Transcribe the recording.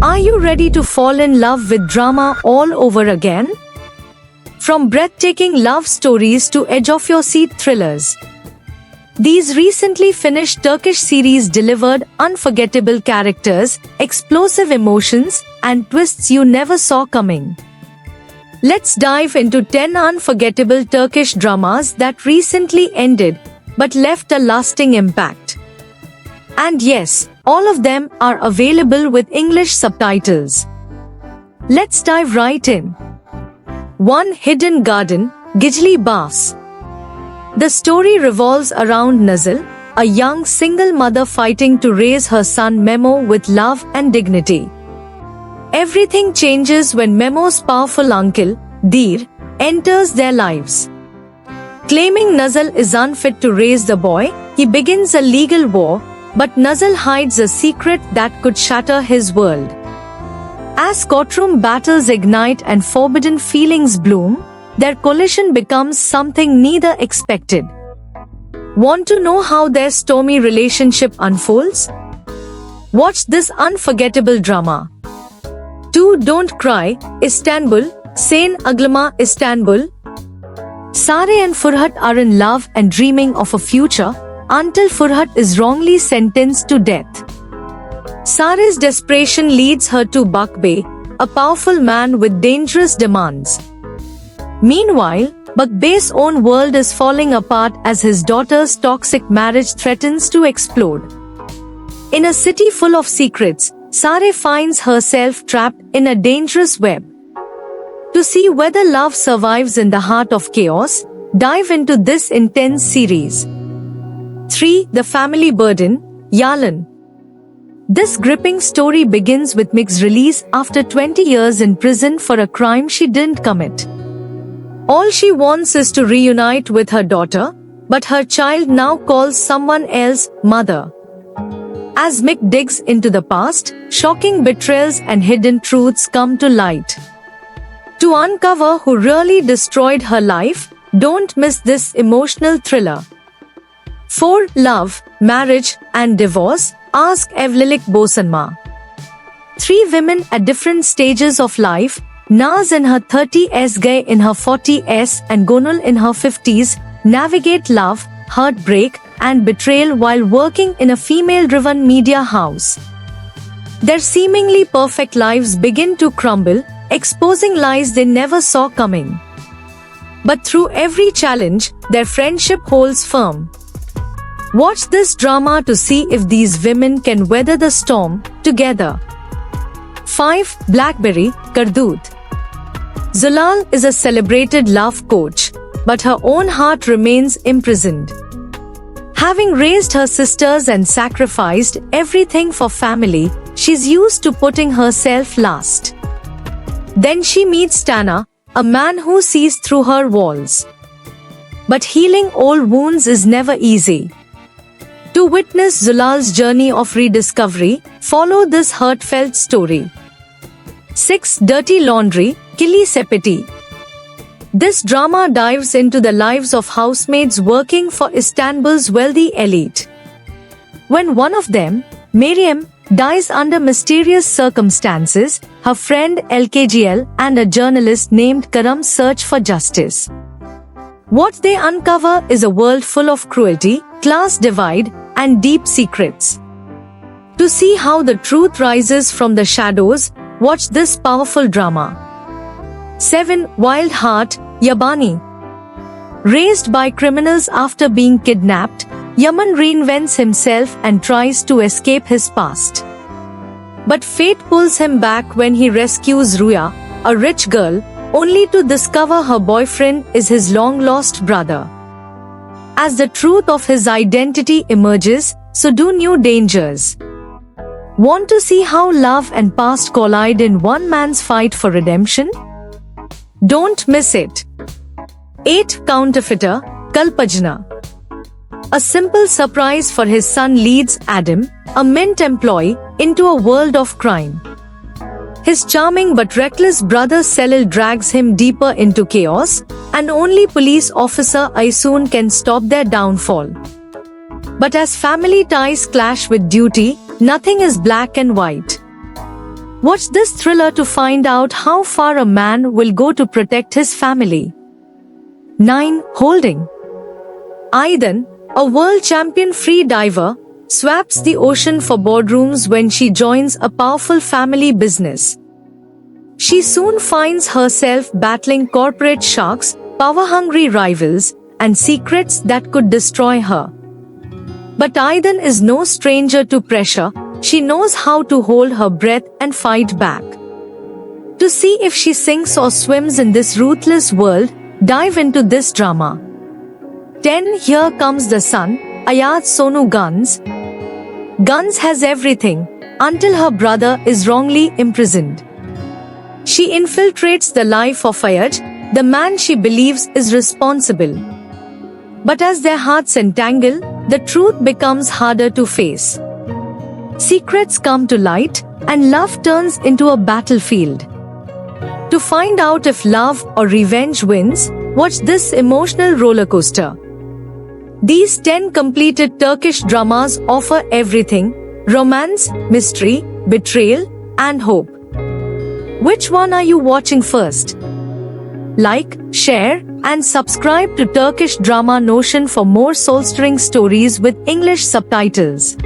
Are you ready to fall in love with drama all over again? From breathtaking love stories to edge-of-your-seat thrillers, these recently finished Turkish series delivered unforgettable characters, explosive emotions, and twists you never saw coming. Let's dive into 10 unforgettable Turkish dramas that recently ended but left a lasting impact. And yes, all of them are available with English subtitles. Let's dive right in. 1. Hidden Garden, Gijli Bas. The story revolves around Nazil, a young single mother fighting to raise her son Memo with love and dignity. Everything changes when Memo's powerful uncle, Dir, enters their lives. Claiming Nazil is unfit to raise the boy, he begins a legal war, but Nazil hides a secret that could shatter his world. As courtroom battles ignite and forbidden feelings bloom, their collision becomes something neither expected. Want to know how their stormy relationship unfolds? Watch this unforgettable drama. 2. Don't Cry, Istanbul, Sen Aglama Istanbul. Sare and Furhat are in love and dreaming of a future until Furhat is wrongly sentenced to death. Sare's desperation leads her to Bak Bey, a powerful man with dangerous demands. Meanwhile, Bak Bey's own world is falling apart as his daughter's toxic marriage threatens to explode. In a city full of secrets, Sare finds herself trapped in a dangerous web. To see whether love survives in the heart of chaos, dive into this intense series. 3. The Family Burden, Yalan. This gripping story begins with Mik's release after 20 years in prison for a crime she didn't commit. All she wants is to reunite with her daughter, but her child now calls someone else mother. As Mik digs into the past, shocking betrayals and hidden truths come to light. To uncover who really destroyed her life, don't miss this emotional thriller. 4. Love, Marriage, and Divorce, Ask Evlilik Bosanma. 3 women at different stages of life, Naz in her 30s, Gay in her 40s, and Gonul in her 50s, navigate love, heartbreak, and betrayal while working in a female-driven media house. Their seemingly perfect lives begin to crumble, exposing lies they never saw coming. But through every challenge, their friendship holds firm. Watch this drama to see if these women can weather the storm together. 5. Blackberry, Kardut. Zulal is a celebrated love coach, but her own heart remains imprisoned. Having raised her sisters and sacrificed everything for family, she's used to putting herself last. Then she meets Tana, a man who sees through her walls. But healing old wounds is never easy. To witness Zulal's journey of rediscovery, follow this heartfelt story. 6. Dirty Laundry, Kili Sepeti. This drama dives into the lives of housemaids working for Istanbul's wealthy elite. When one of them, Meryem, dies under mysterious circumstances, her friend LKGL and a journalist named Karam search for justice. What they uncover is a world full of cruelty, class divide, and deep secrets. To see how the truth rises from the shadows, watch this powerful drama. 7. Wild Heart, Yabani. Raised by criminals after being kidnapped, Yaman reinvents himself and tries to escape his past. But fate pulls him back when he rescues Ruya, a rich girl, only to discover her boyfriend is his long-lost brother. As the truth of his identity emerges, so do new dangers. Want to see how love and past collide in one man's fight for redemption? Don't miss it. 8. Counterfeiter, Kalpajna. A simple surprise for his son leads Adam, a Mint employee, into a world of crime. His charming but reckless brother Selil drags him deeper into chaos, and only police officer Aysoon can stop their downfall. But as family ties clash with duty, nothing is black and white. Watch this thriller to find out how far a man will go to protect his family. 9. Holding. Aidan, a world champion free diver, swaps the ocean for boardrooms when she joins a powerful family business. She soon finds herself battling corporate sharks, power-hungry rivals, and secrets that could destroy her. But Aidan is no stranger to pressure. She knows how to hold her breath and fight back. To see if she sinks or swims in this ruthless world, dive into this drama. 10. Here Comes the Sun, Ayaz Sonu Guns. Guns has everything, until her brother is wrongly imprisoned. She infiltrates the life of Ayaz, the man she believes is responsible. But as their hearts entangle, the truth becomes harder to face. Secrets come to light, and love turns into a battlefield. To find out if love or revenge wins, watch this emotional rollercoaster. These 10 completed Turkish dramas offer everything: romance, mystery, betrayal, and hope. Which one are you watching first? Like, share, and subscribe to Turkish Drama Notion for more soul-stirring stories with English subtitles.